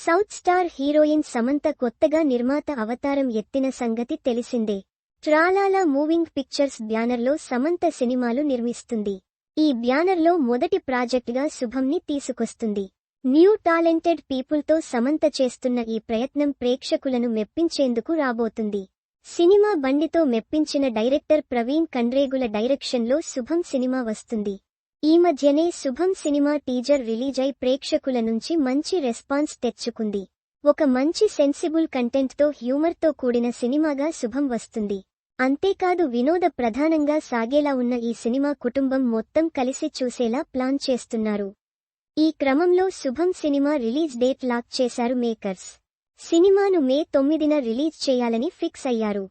South star heroine Samantha కొత్తగా నిర్మాత అవతారం ఎత్తిన సంగతి తెలిసిందే. ట్రాలాలా మూవింగ్ పిక్చర్స్ బ్యానర్లో సమంత సినిమాలు నిర్మిస్తుంది. ఈ బ్యానర్లో మొదటి ప్రాజెక్టుగా శుభంని తీసుకొస్తుంది. న్యూ టాలెంటెడ్ పీపుల్తో సమంత చేస్తున్న ఈ ప్రయత్నం ప్రేక్షకులను మెప్పించేందుకు రాబోతుంది. సినిమా బండితో మెప్పించిన డైరెక్టర్ ప్రవీణ్ కండ్రేగుల డైరెక్షన్లో శుభం సినిమా వస్తుంది. ఈ మధ్యనే శుభం సినిమా టీజర్ రిలీజ్ అయి ప్రేక్షకుల నుంచి మంచి రెస్పాన్స్ తెచ్చుకుంది. ఒక మంచి సెన్సిబుల్ కంటెంట్తో హ్యూమర్తో కూడిన సినిమాగా శుభం వస్తుంది. అంతేకాదు వినోద ప్రధానంగా సాగేలా ఉన్న ఈ సినిమా కుటుంబం మొత్తం కలిసి చూసేలా ప్లాన్ చేస్తున్నారు. ఈ క్రమంలో శుభం సినిమా రిలీజ్ డేట్ లాక్ చేశారు మేకర్స్. సినిమాను మే 9న రిలీజ్ చేయాలని ఫిక్స్ అయ్యారు.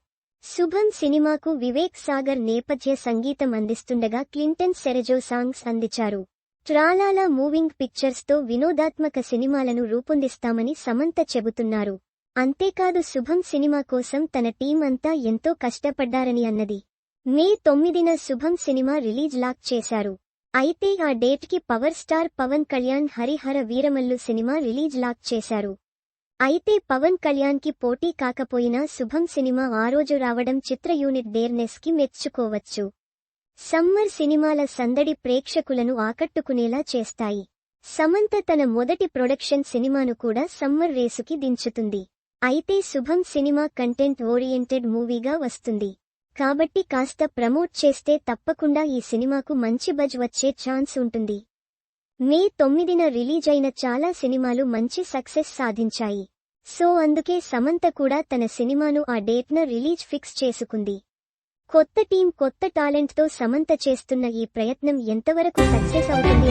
శుభం సినిమాకు వివేక్ సాగర్ నేపథ్య సంగీతం అందిస్తుండగా క్లింటన్ సెరెజో సాంగ్స్ అందించారు. ట్రాలాలా మూవింగ్ పిక్చర్స్తో వినోదాత్మక సినిమాలను రూపొందిస్తామని సమంత చెబుతున్నారు. అంతేకాదు శుభం సినిమా కోసం తన టీం అంతా ఎంతో కష్టపడ్డారని అన్నది. మే 9న శుభం సినిమా రిలీజ్ లాక్ చేశారు. అయితే ఆ డేట్కి power star Pawan Kalyan Harihara Veeramallu cinema release lock చేశారు. అయితే పవన్ కళ్యాణ్కి పోటీ కాకపోయినా శుభం సినిమా ఆ రోజు రావడం చిత్ర యూనిట్ డేర్నెస్కి మెచ్చుకోవచ్చు. సమ్మర్ సినిమాల సందడి ప్రేక్షకులను ఆకట్టుకునేలా చేస్తాయి. సమంత తన మొదటి ప్రొడక్షన్ సినిమాను కూడా సమ్మర్ రేసుకి దించుతుంది. అయితే శుభం సినిమా కంటెంట్ ఓరియంటెడ్ మూవీగా వస్తుంది. కాబట్టి కాస్త ప్రమోట్ చేస్తే తప్పకుండా ఈ సినిమాకు మంచి బజ్ వచ్చే ఛాన్స్ ఉంటుంది. మే 9న రిలీజ్ అయిన చాలా సినిమాలు మంచి సక్సెస్ సాధించాయి. సో అందుకే సమంత కూడా తన సినిమాను ఆ డేట్న రిలీజ్ ఫిక్స్ చేసుకుంది. కొత్త టీం కొత్త టాలెంట్తో సమంత చేస్తున్న ఈ ప్రయత్నం ఎంతవరకు సక్సెస్ అవుతుంది